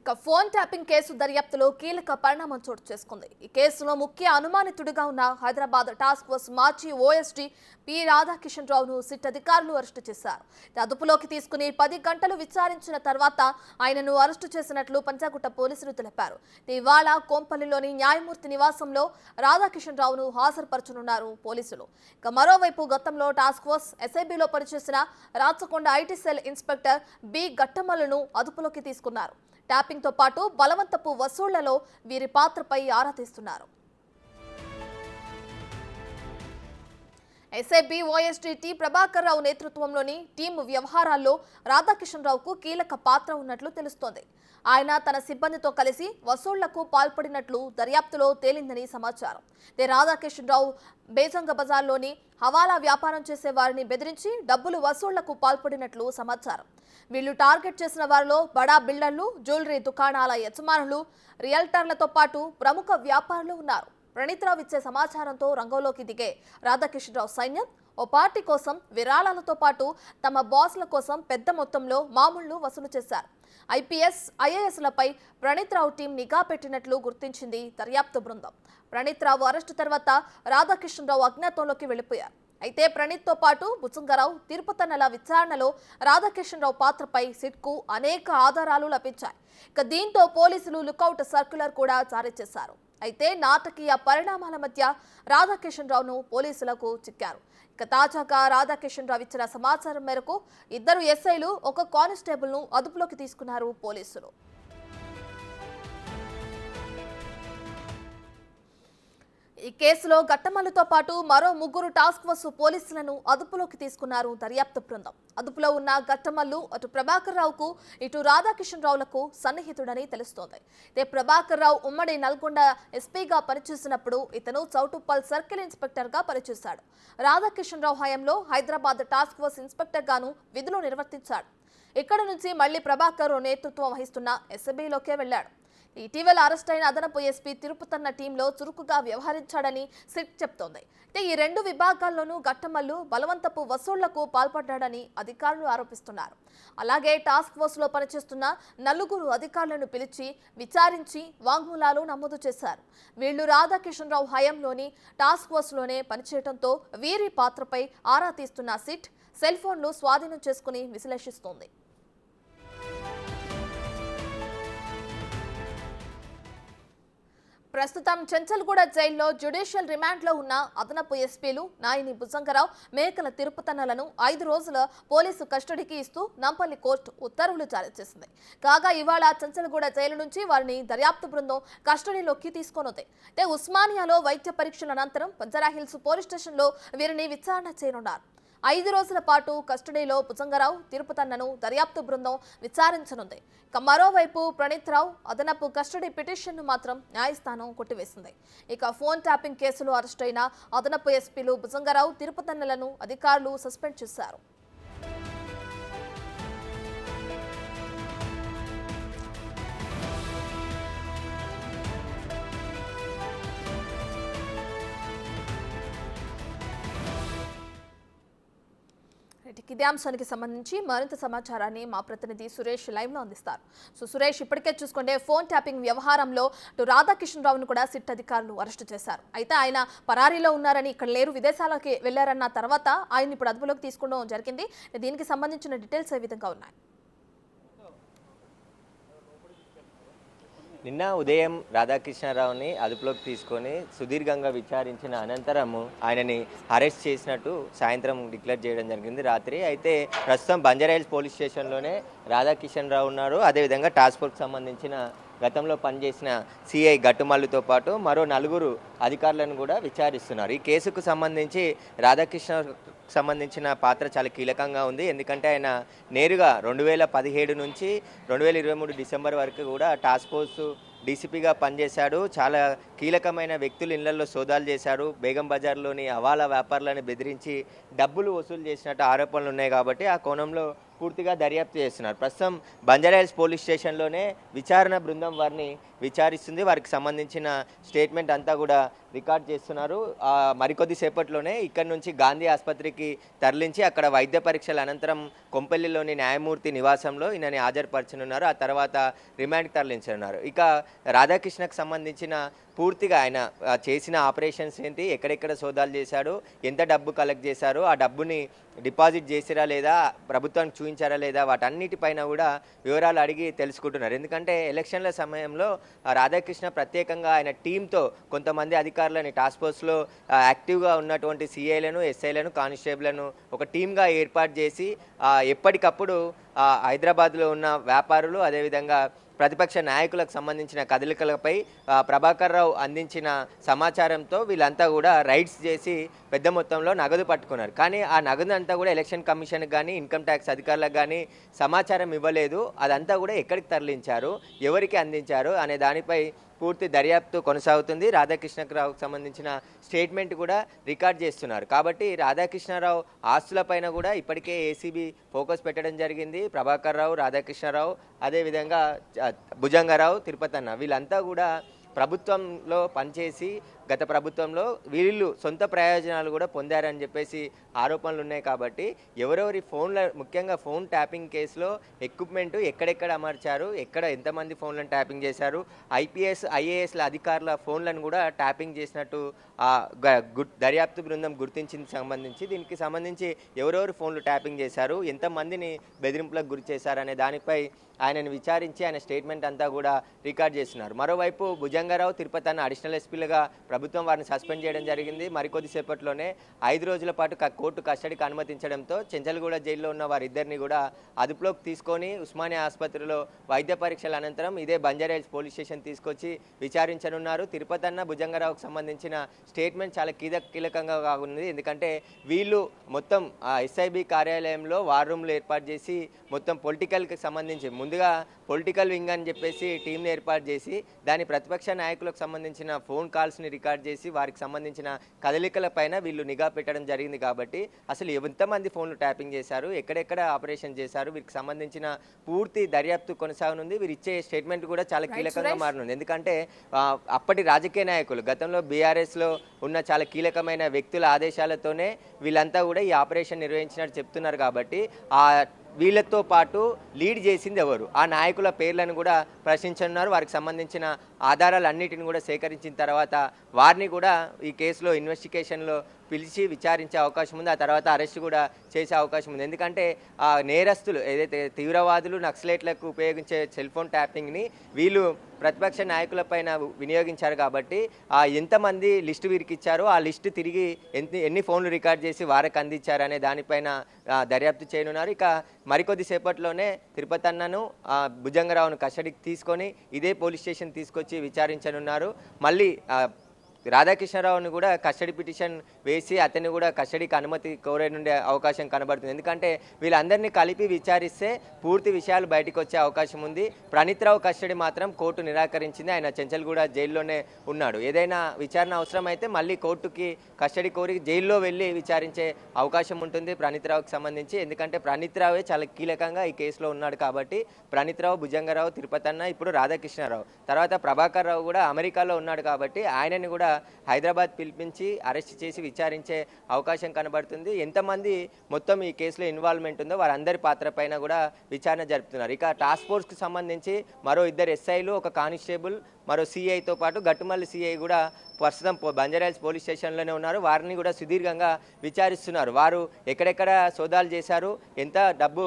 ఇక phone tapping case దర్యాప్తులో కీలక పరిణామం చోటు చేసుకుంది. ఈ కేసులో ముఖ్య అనుమానితుడిగా ఉన్న హైదరాబాద్ టాస్క్ ఫోర్స్ మాజీ ఓఎస్డీ పి రాధాకిషన్ రావును సిట్ అధికారులు అరెస్టు చేశారు. అదుపులోకి తీసుకుని 10 గంటలు విచారించిన తర్వాత ఆయనను అరెస్టు చేసినట్లు పంజాగుట్ట పోలీసులు తెలిపారు. ఇవాళ కోంపల్లిలోని న్యాయమూర్తి నివాసంలో రాధాకిషన్ రావును హాజరుపరచనున్నారు పోలీసులు. ఇక మరోవైపు గతంలో టాస్క్ ఫోర్స్ ఎస్ఐబిలో పనిచేసిన Rachakonda IT cell inspector B గట్టమల్లును అదుపులోకి తీసుకున్నారు. ట్యాపింగ్ తో పాటు బలవంతపు వసూళ్లలో వీరి పాత్రపై ఆరా తీస్తున్నారు. SIB OSD T Prabhakar Rao నేతృత్వంలోని టీం వ్యవహారాల్లో రాధాకిషన్ రావుకు కీలక పాత్ర ఉన్నట్లు తెలుస్తోంది. ఆయన తన సిబ్బందితో కలిసి వసూళ్లకు పాల్పడినట్లు దర్యాప్తులో తేలిందని సమాచారం. రాధాకిషన్ రావు బేజంగ బజార్లోని హవాలా వ్యాపారం చేసే వారిని బెదిరించి డబ్బులు వసూళ్లకు పాల్పడినట్లు సమాచారం. వీళ్లు టార్గెట్ చేసిన వారిలో బడా బిల్డర్లు, జ్యువెలరీ దుకాణాల యజమానులు, రియల్టర్లతో పాటు ప్రముఖ వ్యాపారులు ఉన్నారు. ప్రణీత్రావు ఇచ్చే సమాచారంతో రంగంలోకి దిగే రాధాకిషన్ రావు సైన్యం ఓ పార్టీ కోసం విరాళాలతో పాటు తమ బాస్ల కోసం పెద్ద మొత్తంలో మామూళ్లు వసూలు చేశారు. ఐపీఎస్, ఐఏఎస్లపై ప్రణీత్రావు టీం నిఘా పెట్టినట్లు గుర్తించింది దర్యాప్తు బృందం. ప్రణీత్రావు అరెస్టు తర్వాత రాధాకిషన్ రావు అజ్ఞాతంలోకి వెళ్లిపోయారు. అయితే ప్రణీత్తో పాటు బుచ్చంగరావు, తిరుపతన్నల విచారణలో రాధాకిషన్ రావు పాత్రపై సిట్కు అనేక ఆధారాలు లభించాయి. ఇక దీంతో పోలీసులు లుకౌట్ సర్క్యులర్ కూడా జారీ చేశారు. అయితే నాటకీయ పరిణామాల మధ్య రాధాకిషన్ రావును పోలీసులకు చిక్కారు. ఇక తాజాగా రాధాకిషన్ రావు ఇచ్చిన సమాచారం మేరకు 2 ఎస్ఐలు, 1 కానిస్టేబుల్ ను అదుపులోకి తీసుకున్నారు పోలీసులు. ఈ కేసులో గట్టమల్లుతో పాటు మరో 3 టాస్క్ ఫోర్స్ పోలీసులను అదుపులోకి తీసుకున్నారు దర్యాప్తు బృందం. అదుపులో ఉన్న గట్టమల్లు అటు ప్రభాకర్ రావుకు, ఇటు రాధాకిషన్ రావులకు సన్నిహితుడని తెలుస్తోంది. ఇదే ప్రభాకర్ రావు ఉమ్మడి నల్గొండ ఎస్పీగా పనిచేసినప్పుడు ఇతను చౌటుప్పల్ సర్కిల్ ఇన్స్పెక్టర్ గా పనిచేశాడు. రాధాకిషన్ రావు హయాంలో హైదరాబాద్ టాస్క్ ఫోర్స్ ఇన్స్పెక్టర్ గాను విధులు నిర్వర్తించాడు. ఇక్కడ నుంచి మళ్లీ ప్రభాకర్ నేతృత్వం వహిస్తున్న ఎస్బీలోకే వెళ్లాడు. ఇటీవల అరెస్ట్ అయిన అదనపు ఎస్పీ తిరుపతన్న టీంలో చురుకుగా వ్యవహరించాడని సిట్ చెప్తోంది. ఈ 2 విభాగాల్లోనూ గట్టమల్లు బలవంతపు వసూళ్లకు పాల్పడ్డాడని అధికారులు ఆరోపిస్తున్నారు. అలాగే టాస్క్ ఫోర్స్ లో పనిచేస్తున్న 4 అధికారులను పిలిచి విచారించి వాంగ్మూలాలు నమోదు చేశారు. వీళ్లు రాధాకిషన్ రావు హయాంలోని టాస్క్ ఫోర్స్ లోనే పనిచేయడంతో వీరి పాత్రపై ఆరా తీస్తున్న సిట్ సెల్ ఫోన్లు స్వాధీనం చేసుకుని విశ్లేషిస్తోంది. ప్రస్తుతం చెంచల్గూడ జైల్లో జ్యుడిషియల్ రిమాండ్లో ఉన్న అదనపు ఎస్పీలు నాయిని బుచ్చంగరావు, మేకల తిరుపతన్నలను 5 రోజుల పోలీసు కస్టడీకి ఇస్తూ నాంపల్లి కోర్టు ఉత్తర్వులు జారీ చేసింది. కాగా ఇవాళ చెంచల్గూడ జైలు నుంచి వారిని దర్యాప్తు బృందం కస్టడీలోకి తీసుకొనుంది. ఉస్మానియాలో వైద్య పరీక్షల అనంతరం బంజారాహిల్స్ పోలీస్ స్టేషన్లో వీరిని విచారణ చేయనున్నారు. 5 రోజుల పాటు కస్టడీలో బుచ్చంగరావు, తిరుపతన్నను దర్యాప్తు బృందం విచారించనుంది. ఇక మరోవైపు ప్రణీత్రావు అదనపు కస్టడీ పిటిషన్ను మాత్రం న్యాయస్థానం కొట్టివేసింది. ఇక ఫోన్ ట్యాపింగ్ కేసులో అరెస్టైన అదనపు ఎస్పీలు బుచ్చంగరావు, తిరుపతన్నలను అధికారులు సస్పెండ్ చేశారు. ఇదే అంశానికి సంబంధించి మరింత సమాచారాన్ని మా ప్రతినిధి సురేష్ లైవ్ లో అందిస్తారు. సురేష్, ఇప్పటికే చూసుకుంటే ఫోన్ ట్యాపింగ్ వ్యవహారంలో రాధాకిషన్ రావును కూడా సిట్ అధికారులు అరెస్టు చేశారు. అయితే ఆయన పరారీలో ఉన్నారని, ఇక్కడ లేరు, విదేశాలకి వెళ్లారన్న తర్వాత ఆయన ఇప్పుడు అదుపులోకి తీసుకోవడం జరిగింది. దీనికి సంబంధించిన డీటెయిల్స్ ఏ విధంగా ఉన్నాయి? నిన్న ఉదయం రాధాకృష్ణారావుని అదుపులోకి తీసుకొని సుదీర్ఘంగా విచారించిన అనంతరము ఆయనని అరెస్ట్ చేసినట్టు సాయంత్రం డిక్లేర్ చేయడం జరిగింది రాత్రి. అయితే ప్రస్తుతం బంజారాహిల్స్ పోలీస్ స్టేషన్లోనే రాధాకిషన్ రావు ఉన్నారు. అదేవిధంగా టాస్క్ ఫోర్స్కి సంబంధించిన గతంలో పనిచేసిన సిఐ గట్టుమల్లుతో పాటు మరో 4 అధికారులను కూడా విచారిస్తున్నారు. ఈ కేసుకు సంబంధించి రాధాకృష్ణ సంబంధించిన పాత్ర చాలా కీలకంగా ఉంది. ఎందుకంటే ఆయన నేరుగా 2017 నుంచి 2023 డిసెంబర్ వరకు కూడా టాస్క్ ఫోర్స్ డీసీపీగా పనిచేశాడు. చాలా కీలకమైన వ్యక్తులు ఇళ్లలో సోదాలు చేశారు. బేగం బజార్లోని హవాలా వ్యాపారులను బెదిరించి డబ్బులు వసూలు చేసినట్టు ఆరోపణలు ఉన్నాయి. కాబట్టి ఆ కోణంలో పూర్తిగా దర్యాప్తు చేస్తున్నారు. ప్రస్తుతం బంజారాహిల్స్ పోలీస్ స్టేషన్లోనే విచారణ బృందం వారిని విచారిస్తుంది. వారికి సంబంధించిన స్టేట్మెంట్ అంతా కూడా రికార్డ్ చేస్తున్నారు. మరికొద్ది సేపట్లోనే ఇక్కడ నుంచి గాంధీ ఆసుపత్రికి తరలించి అక్కడ వైద్య పరీక్షల అనంతరం కొంపల్లిలోని న్యాయమూర్తి నివాసంలో ఈయనని హాజరుపరచనున్నారు. ఆ తర్వాత రిమాండ్కి తరలించనున్నారు. ఇక రాధాకృష్ణకు సంబంధించిన పూర్తిగా ఆయన చేసిన ఆపరేషన్స్ ఏంటి, ఎక్కడెక్కడ సోదాలు చేశాడు, ఎంత డబ్బు కలెక్ట్ చేశారు, ఆ డబ్బుని డిపాజిట్ చేసిరా లేదా, ప్రభుత్వానికి చూపించారా లేదా, వాటన్నిటిపైన కూడా వివరాలు అడిగి తెలుసుకుంటున్నారు. ఎందుకంటే ఎలక్షన్ల సమయంలో రాధాకృష్ణ ప్రత్యేకంగా ఆయన టీంతో కొంతమంది అధికారులని టాస్క్ ఫోర్స్లో యాక్టివ్గా ఉన్నటువంటి సిఐలను, ఎస్ఐలను, కానిస్టేబుల్ను ఒక టీమ్గా ఏర్పాటు చేసి ఎప్పటికప్పుడు హైదరాబాద్లో ఉన్న వ్యాపారులు అదేవిధంగా ప్రతిపక్ష నాయకులకు సంబంధించిన కదలికలపై ప్రభాకర్ రావు అందించిన సమాచారంతో వీళ్ళంతా కూడా రైడ్స్ చేసి పెద్ద మొత్తంలో నగదు పట్టుకున్నారు. కానీ ఆ నగదు అంతా కూడా ఎలక్షన్ కమిషన్కి కానీ ఇన్కమ్ ట్యాక్స్ అధికారులకు కానీ సమాచారం ఇవ్వలేదు. అదంతా కూడా ఎక్కడికి తరలించారు, ఎవరికి అందించారు అనే దానిపై పూర్తి దర్యాప్తు కొనసాగుతుంది. రాధాకృష్ణరావుకు సంబంధించిన స్టేట్మెంట్ కూడా రికార్డ్ చేస్తున్నారు. కాబట్టి రాధాకృష్ణరావు ఆస్తులపైన కూడా ఇప్పటికే ఏసీబీ ఫోకస్ పెట్టడం జరిగింది. ప్రభాకర్ రావు, రాధాకృష్ణరావు, అదేవిధంగా భుజంగరావు, తిరుపతన్న వీళ్ళంతా కూడా ప్రభుత్వంలో పనిచేసి గత ప్రభుత్వంలో వీళ్ళు సొంత ప్రయోజనాలు కూడా పొందారని చెప్పేసి ఆరోపణలు ఉన్నాయి. కాబట్టి ఎవరెవరి ఫోన్ల, ముఖ్యంగా ఫోన్ ట్యాపింగ్ కేసులో ఎక్విప్మెంట్ ఎక్కడెక్కడ అమర్చారు, ఎక్కడ ఎంతమంది ఫోన్లను ట్యాపింగ్ చేశారు, ఐపీఎస్ ఐఏఎస్ల అధికారుల ఫోన్లను కూడా ట్యాపింగ్ చేసినట్టు దర్యాప్తు బృందం గుర్తించింది. దీనికి సంబంధించి ఎవరెవరు ఫోన్లు ట్యాపింగ్ చేశారు, ఎంతమందిని బెదిరింపులకు గురి చేశారనే దానిపై ఆయనను విచారించి ఆయన స్టేట్మెంట్ అంతా కూడా రికార్డ్ చేస్తున్నారు. మరోవైపు భుజంగరావు, తిరుపతన్న అడిషనల్ ఎస్పీలుగా ప్రభుత్వం వారిని సస్పెండ్ చేయడం జరిగింది. మరికొద్ది సేపట్లోనే 5 రోజుల పాటు కోర్టు కస్టడీకి అనుమతించడంతో చెంచల్గూడ జైల్లో ఉన్న వారిద్దరిని కూడా అదుపులోకి తీసుకొని ఉస్మానియా ఆసుపత్రిలో వైద్య పరీక్షల అనంతరం ఇదే బంజారాహిల్స్ పోలీస్ స్టేషన్ తీసుకొచ్చి విచారించనున్నారు. తిరుపతన్న, భుజంగరావుకు సంబంధించిన స్టేట్మెంట్ చాలా కీలకంగా ఉంది. ఎందుకంటే వీళ్ళు మొత్తం ఎస్ఐబి కార్యాలయంలో వార్ రూమ్లు ఏర్పాటు చేసి మొత్తం పొలిటికల్కి సంబంధించి ముందుగా పొలిటికల్ వింగ్ అని చెప్పేసి టీంని ఏర్పాటు చేసి దాని ప్రతిపక్ష నాయకులకు సంబంధించిన ఫోన్ కాల్స్ని రికార్డ్ చేసి వారికి సంబంధించిన కదలికల పైన వీళ్ళు నిఘా పెట్టడం జరిగింది. కాబట్టి అసలు ఎంతమంది ఫోన్లు ట్యాపింగ్ చేశారు, ఎక్కడెక్కడ ఆపరేషన్ చేశారు, వీరికి సంబంధించిన పూర్తి దర్యాప్తు కొనసాగనుంది. వీరు ఇచ్చే స్టేట్మెంట్ కూడా చాలా కీలకంగా మారనుంది. ఎందుకంటే అప్పటి రాజకీయ నాయకులు గతంలో బీఆర్ఎస్లో ఉన్న చాలా కీలకమైన వ్యక్తుల ఆదేశాలతోనే వీళ్ళంతా కూడా ఈ ఆపరేషన్ నిర్వహించినట్టు చెప్తున్నారు. కాబట్టి వీళ్ళతో పాటు లీడ్ చేసింది ఎవరు, ఆ నాయకుల పేర్లను కూడా ప్రశ్నించనున్నారు. వారికి సంబంధించిన ఆధారాలన్నిటిని కూడా సేకరించిన తర్వాత వారిని కూడా ఈ కేసులో ఇన్వెస్టిగేషన్లో పిలిచి విచారించే అవకాశం ఉంది. ఆ తర్వాత అరెస్ట్ కూడా చేసే అవకాశం ఉంది. ఎందుకంటే నేరస్తులు ఏదైతే తీవ్రవాదులు, నక్సలైట్లకు ఉపయోగించే సెల్ ఫోన్ ట్యాపింగ్ని వీళ్ళు ప్రతిపక్ష నాయకులపైన వినియోగించారు. కాబట్టి ఎంతమంది లిస్టు వీరికి ఇచ్చారో ఆ లిస్టు తిరిగి ఎన్ని ఫోన్లు రికార్డ్ చేసి వారికి అందించారు అనే దానిపైన దర్యాప్తు చేయనున్నారు. ఇక మరికొద్ది సేపట్లోనే తిరుపతన్నను, భుజంగరావును కస్టడీకి తీసుకొని ఇదే పోలీస్ స్టేషన్ తీసుకొచ్చి విచారించనున్నారు. మళ్ళీ రాధాకృష్ణరావుని కూడా కస్టడీ పిటిషన్ వేసి అతన్ని కూడా కస్టడీకి అనుమతి కోరనుండే అవకాశం కనబడుతుంది. ఎందుకంటే వీళ్ళందరినీ కలిపి విచారిస్తే పూర్తి విషయాలు బయటకు వచ్చే అవకాశం ఉంది. ప్రణీత్ రావు కస్టడీ మాత్రం కోర్టు నిరాకరించింది. ఆయన చెంచల్గూడ జైల్లోనే ఉన్నాడు. ఏదైనా విచారణ అవసరమైతే మళ్ళీ కోర్టుకి కస్టడీ కోరి జైల్లో వెళ్ళి విచారించే అవకాశం ఉంటుంది ప్రణీత్ రావుకి సంబంధించి. ఎందుకంటే ప్రణీత్ రావే చాలా కీలకంగా ఈ కేసులో ఉన్నాడు. కాబట్టి ప్రణీత్ రావు, భుజంగరావు, తిరుపతన్న, ఇప్పుడు రాధాకృష్ణరావు, తర్వాత ప్రభాకర్ రావు కూడా అమెరికాలో ఉన్నాడు. కాబట్టి ఆయనని కూడా హైదరాబాద్ పిలిపించి అరెస్ట్ చేసి విచారించే అవకాశం కనబడుతుంది. ఎంతమంది మొత్తం ఈ కేసులో ఇన్వాల్వ్మెంట్ ఉందో వారందరి పాత్ర పైన కూడా విచారణ జరుపుతున్నారు. ఇక టాస్క్ ఫోర్స్కి సంబంధించి మరో 2 ఎస్ఐలు, ఒక కానిస్టేబుల్, మరో సిఐతో పాటు గట్టుమల్లి సిఐ కూడా ప్రస్తుతం బంజారాహిల్స్ పోలీస్ స్టేషన్లోనే ఉన్నారు. వారిని కూడా సుదీర్ఘంగా విచారిస్తున్నారు. వారు ఎక్కడెక్కడ సోదాలు చేశారు, ఎంత డబ్బు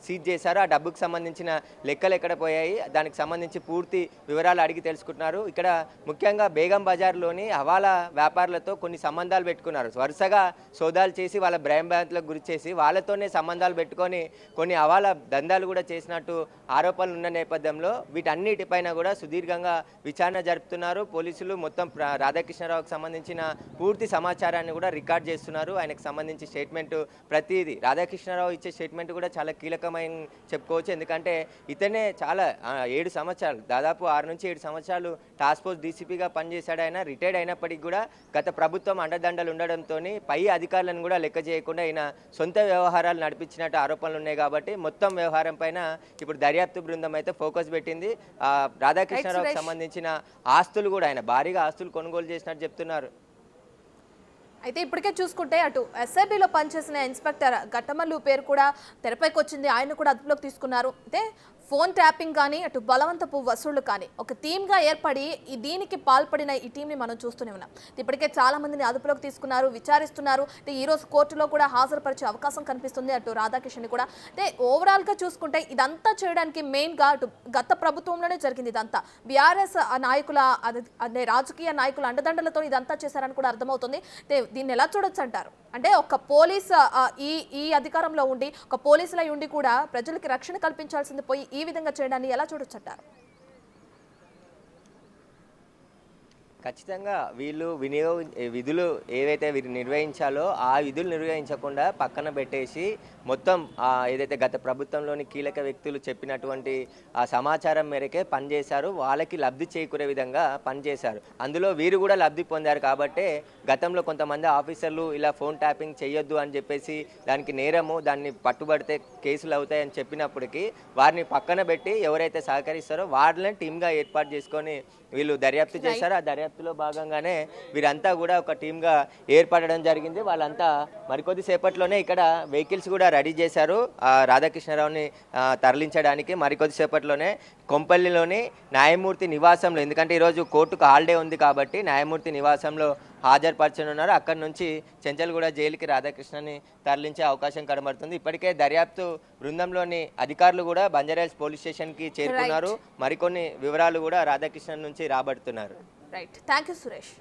సీజ్ చేశారు, ఆ డబ్బుకు సంబంధించిన లెక్కలు ఎక్కడ పోయాయి, దానికి సంబంధించి పూర్తి వివరాలు అడిగి తెలుసుకుంటున్నారు. ఇక్కడ ముఖ్యంగా బేగం బజార్లోని హవాలా వ్యాపారులతో కొన్ని సంబంధాలు పెట్టుకున్నారు. వరుసగా సోదాలు చేసి వాళ్ళ భ్రయంభ్రాంతులకు గురి చేసి వాళ్ళతోనే సంబంధాలు పెట్టుకొని కొన్ని హవాలా దందాలు కూడా చేసినట్టు ఆరోపణలు ఉన్న నేపథ్యంలో వీటన్నిటిపైన కూడా సుదీర్ఘంగా విచారణ జరుపుతున్నారు పోలీసులు. మొత్తం రాధాకృష్ణరావుకి సంబంధించిన పూర్తి సమాచారాన్ని కూడా రికార్డ్ చేస్తున్నారు. ఆయనకు సంబంధించి స్టేట్మెంట్ ప్రతిదీ రాధాకృష్ణరావు ఇచ్చే స్టేట్మెంట్ కూడా చాలా కీలకమైన చెప్పుకోవచ్చు. ఎందుకంటే ఇతనే చాలా 7 సంవత్సరాలు, దాదాపు 6 నుంచి 7 సంవత్సరాలు టాస్క్ ఫోర్స్ డీసీపీగా పనిచేశాడు. ఆయన రిటైర్డ్ అయినప్పటికీ కూడా గత ప్రభుత్వం అండదండలు ఉండడంతో పై అధికారులను కూడా లెక్క చేయకుండా ఈయన సొంత వ్యవహారాలు నడిపించినట్టు ఆరోపణలు ఉన్నాయి కాబట్టి మొత్తం వ్యవహారం పైన ఇప్పుడు దర్యాప్తు బృందం అయితే ఫోకస్ పెట్టింది. రాధాకృష్ణారావుకి సంబంధించిన ఆస్తులు కూడా ఆయన భారీగా ఆస్తులు కొనుగోలు చేసినట్టు చెప్తున్నారు. అయితే ఇప్పటికే చూసుకుంటే అటు ఎస్ఐబిలో పనిచేసిన ఇన్స్పెక్టర్ ఘట్టమల్లు పేరు కూడా తెరపైకి వచ్చింది. ఆయన కూడా అదుపులోకి తీసుకున్నారు. అయితే ఫోన్ ట్యాపింగ్ కానీ అటు బలవంతపు వసూళ్లు కానీ ఒక టీమ్గా ఏర్పడి దీనికి పాల్పడిన ఈ టీంని మనం చూస్తూనే ఉన్నాం. ఇప్పటికే చాలా మందిని అదుపులోకి తీసుకున్నారు, విచారిస్తున్నారు. అంటే ఈరోజు కోర్టులో కూడా హాజరుపరిచే అవకాశం కనిపిస్తుంది అటు రాధాకిషన్ కూడా. అంటే ఓవరాల్గా చూసుకుంటే ఇదంతా చేయడానికి మెయిన్గా అటు గత ప్రభుత్వంలోనే జరిగింది ఇదంతా. బీఆర్ఎస్ నాయకుల అదే రాజకీయ నాయకుల అండదండలతో ఇదంతా చేశారని కూడా అర్థమవుతుంది. అంటే దీన్ని ఎలా చూడొచ్చు అంటారు? అంటే ఒక పోలీస్ ఈ అధికారంలో ఉండి ఒక పోలీసులై ఉండి కూడా ప్రజలకి రక్షణ కల్పించాల్సింది పోయి ఈ విధంగా చేయడాన్ని ఎలా చూడొచ్చంటారు? ఖచ్చితంగా వీళ్ళు విధులు ఏవైతే వీరు నిర్వహించాలో ఆ విధులు నిర్వహించకుండా పక్కన పెట్టేసి మొత్తం ఏదైతే గత ప్రభుత్వంలోని కీలక వ్యక్తులు చెప్పినటువంటి ఆ సమాచారం మేరకే పనిచేశారు, వాళ్ళకి లబ్ధి చేకూరే విధంగా పనిచేశారు. అందులో వీరు కూడా లబ్ధి పొందారు కాబట్టే గతంలో కొంతమంది ఆఫీసర్లు ఇలా ఫోన్ ట్యాపింగ్ చేయొద్దు అని చెప్పేసి దానికి నేరము, దాన్ని పట్టుబడితే కేసులు అవుతాయని చెప్పినప్పటికీ వారిని పక్కన పెట్టి ఎవరైతే సహకరిస్తారో వాళ్ళని టీమ్గా ఏర్పాటు చేసుకొని వీళ్ళు దర్యాప్తు చేశారు. ఆ దర్యాప్తులో భాగంగానే వీరంతా కూడా ఒక టీమ్గా ఏర్పడడం జరిగింది. వాళ్ళంతా మరికొద్ది సేపట్లోనే ఇక్కడ వెహికల్స్ కూడా రెడీ చేశారు రాధాకృష్ణారావుని తరలించడానికి. మరికొద్ది సేపట్లోనే కొంపల్లిలోని న్యాయమూర్తి నివాసంలో, ఎందుకంటే ఈరోజు కోర్టుకు హాలిడే ఉంది కాబట్టి న్యాయమూర్తి నివాసంలో హాజరుపరచనున్నారు. అక్కడి నుంచి చెంచల్గూడ జైలుకి రాధాకృష్ణని తరలించే అవకాశం కనబడుతుంది. ఇప్పటికే దర్యాప్తు బృందంలోని అధికారులు కూడా బంజారాహిల్స్ పోలీస్ స్టేషన్కి చేరుకున్నారు. మరికొన్ని వివరాలు కూడా రాధాకృష్ణన్ నుంచి రాబడుతున్నారు. Right, thank you Suresh.